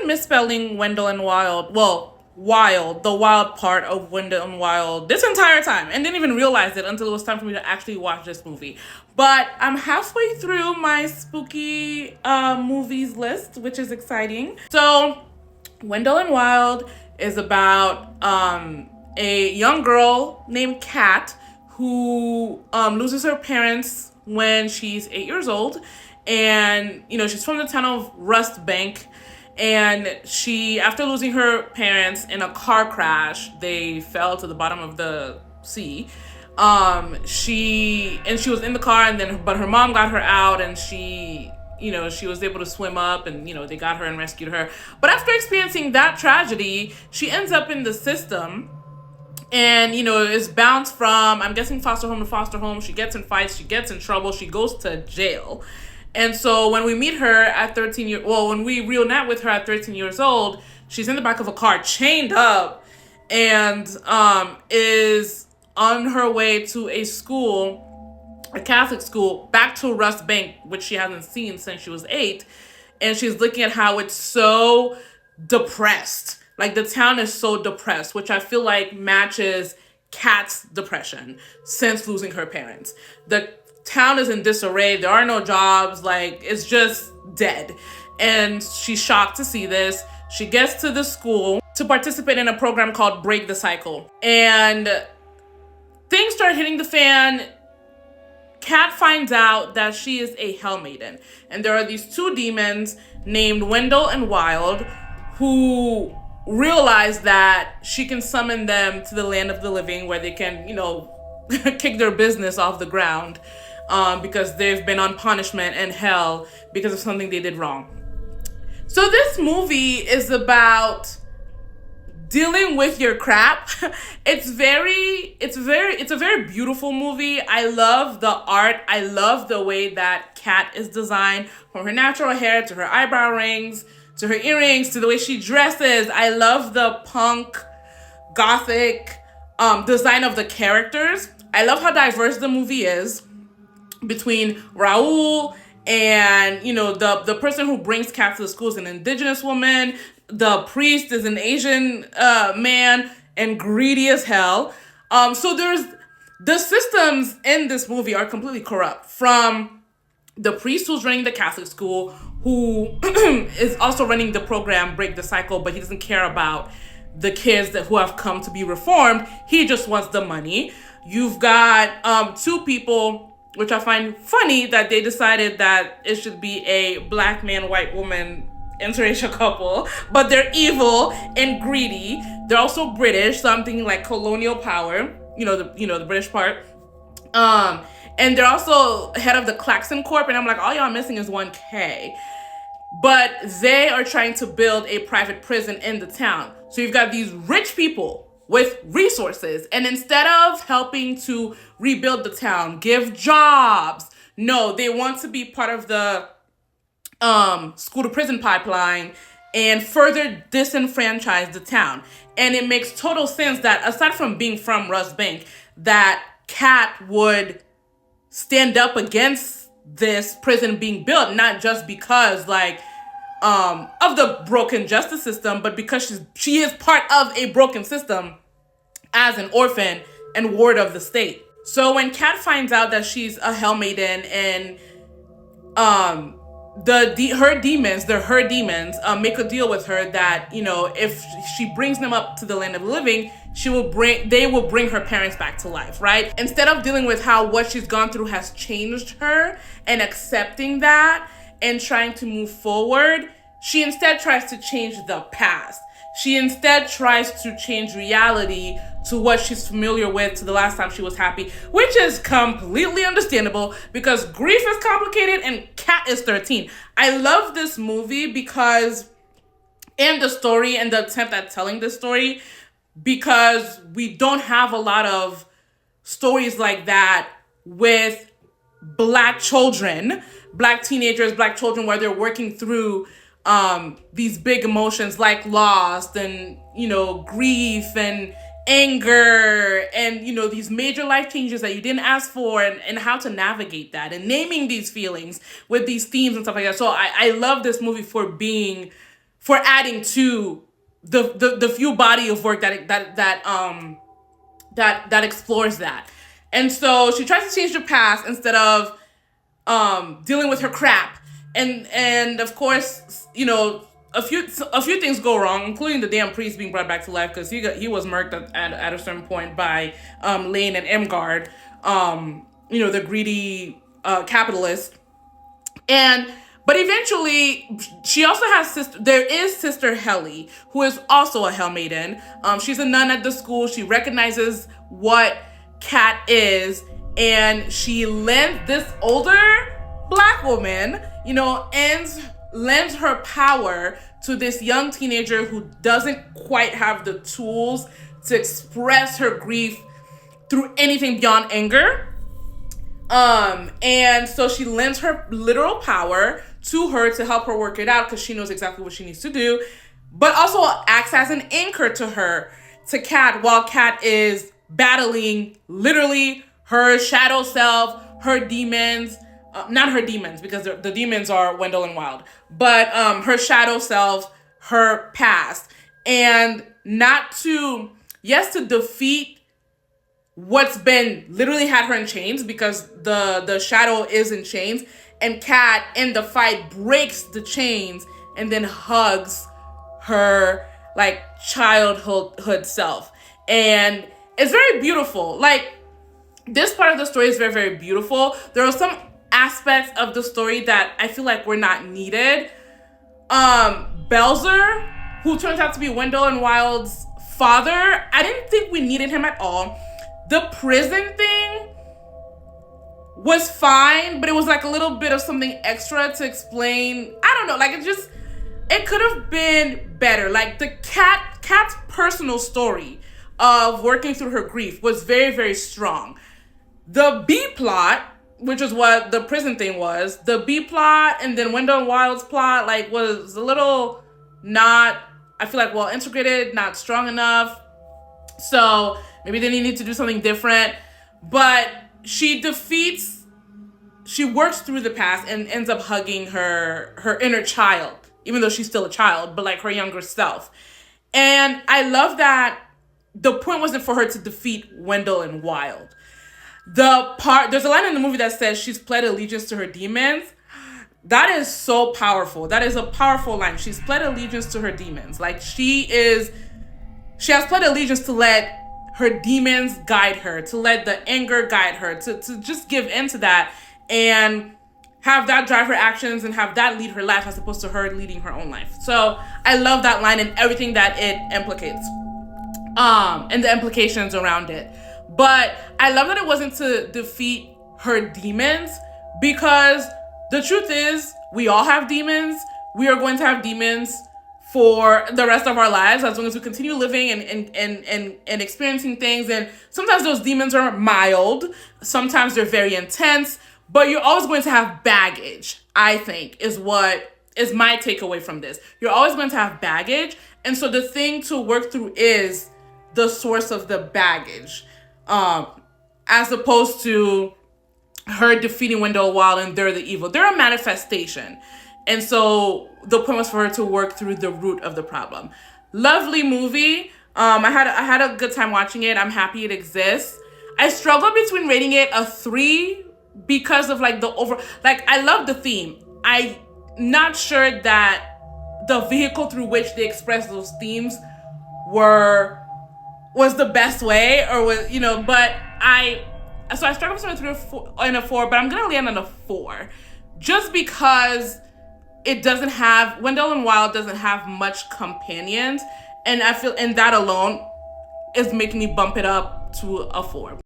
misspelling Wendell and Wild. Well, Wild, the wild part of Wendell and Wild this entire time, and didn't even realize it until it was time for me to actually watch this movie. But I'm halfway through my spooky movies list, which is exciting. So, Wendell and Wild is about a young girl named Kat who loses her parents when she's 8 years old. And, she's from the town of Rust Bank. And she, after losing her parents in a car crash, they fell to the bottom of the sea. She was in the car, but her mom got her out, and she was able to swim up, and, they got her and rescued her. But after experiencing that tragedy, she ends up in the system and, is bounced from, I'm guessing, foster home to foster home. She gets in fights, she gets in trouble, she goes to jail. And so when we meet her at when we reunite with her at 13 years old, she's in the back of a car, chained up, and is on her way to a Catholic school, back to Rust Bank, which she hasn't seen since she was 8. And she's looking at how it's so depressed. Like, the town is so depressed, which I feel like matches Kat's depression since losing her parents. The town is in disarray. There are no jobs. Like, it's just dead. And she's shocked to see this. She gets to the school to participate in a program called Break the Cycle. And things start hitting the fan. Kat finds out that she is a Hell Maiden. And there are these two demons named Wendell and Wild who realize that she can summon them to the land of the living, where they can, kick their business off the ground. Because they've been on punishment and hell because of something they did wrong. So this movie is about dealing with your crap. It's a very beautiful movie. I love the art. I love the way that Kat is designed, from her natural hair to her eyebrow rings to her earrings to the way she dresses. I love the punk, gothic design of the characters. I love how diverse the movie is, between Raul and, the person who brings Kat to the school is an indigenous woman. The priest is an Asian man and greedy as hell. So the systems in this movie are completely corrupt. From the priest who's running the Catholic school, who is also running the program Break the Cycle, but he doesn't care about the kids who have come to be reformed. He just wants the money. You've got two people, which I find funny, that they decided that it should be a black man, white woman interracial couple, but they're evil and greedy. They're also British, so I'm thinking like colonial power, the British part. And they're also head of the Klaxon Corp, and I'm like, all y'all missing is 1K. But they are trying to build a private prison in the town. So you've got these rich people with resources, and instead of helping to rebuild the town, give jobs, no, they want to be part of the school to prison pipeline and further disenfranchise the town. And it makes total sense that, aside from being from Rust Bank, that Kat would stand up against this prison being built, not just because of the broken justice system, but because she is part of a broken system as an orphan and ward of the state. So when Kat finds out that she's a Hell Maiden, and her demons make a deal with her that, if she brings them up to the land of the living, they will bring her parents back to life, right? Instead of dealing with how what she's gone through has changed her and accepting that and trying to move forward, she instead tries to change the past. She instead tries to change reality to what she's familiar with, to the last time she was happy, which is completely understandable because grief is complicated and Kat is 13. I love this movie because, and the story and the attempt at telling this story, because we don't have a lot of stories like that with Black children, Black teenagers, Black children, where they're working through these big emotions like loss and, grief and anger and, these major life changes that you didn't ask for, and how to navigate that and naming these feelings with these themes and stuff like that. So I love this movie for being for adding to the few body of work that explores that. And so she tries to change the past instead of dealing with her crap. And of course, a few things go wrong, including the damn priest being brought back to life, because he was murked at a certain point by Lane and Emgard, the greedy capitalist. But eventually, she also has Sister Helly, who is also a Hell Maiden. She's a nun at the school. She recognizes what Kat is, and she lends this older Black woman, lends her power to this young teenager who doesn't quite have the tools to express her grief through anything beyond anger. And so she lends her literal power to her to help her work it out, because she knows exactly what she needs to do, but also acts as an anchor to Kat, while Kat is battling literally her shadow self, her demons, not her demons, because the demons are Wendell and Wild, but her shadow self, her past, and to defeat what's been literally had her in chains, because the shadow is in chains, and Kat in the fight breaks the chains and then hugs her like childhood self. And it's very beautiful. Like, this part of the story is very, very beautiful. There are some aspects of the story that I feel like were not needed. Belzer, who turns out to be Wendell and Wild's father, I didn't think we needed him at all. The prison thing was fine, but it was like a little bit of something extra to explain. I don't know, like it could have been better. Like, the Kat's personal story of working through her grief was very, very strong. The B plot, which is what the prison thing was, the B plot and then Wendell and Wild's plot, like, was a little not, I feel like, well integrated, not strong enough. So maybe they need to do something different. But she works through the past and ends up hugging her inner child, even though she's still a child, but like her younger self. And I love that the point wasn't for her to defeat Wendell and Wild. There's a line in the movie that says she's pledged allegiance to her demons. That is so powerful. That is a powerful line. She's pledged allegiance to her demons. Like, she has pledged allegiance to let her demons guide her, to let the anger guide her, to just give in to that and have that drive her actions and have that lead her life, as opposed to her leading her own life. So I love that line and everything that it implicates, and the implications around it. But I love that it wasn't to defeat her demons, because the truth is, we all have demons. We are going to have demons for the rest of our lives, as long as we continue living and experiencing things. And sometimes those demons are mild, sometimes they're very intense, but you're always going to have baggage, I think, is what is my takeaway from this. You're always going to have baggage. And so the thing to work through is the source of the baggage, as opposed to her defeating Wendell Wild and they're the evil. They're a manifestation. And so the point was for her to work through the root of the problem. Lovely movie. I had a good time watching it. I'm happy it exists. I struggle between rating it a 3 because of like I love the theme. I'm not sure that the vehicle through which they expressed those themes was the best way, or was, but I struggle between a 3 and a 4, but I'm gonna land on a 4, just because Wendell and Wild doesn't have much companions, and I feel, and that alone is making me bump it up to a 4.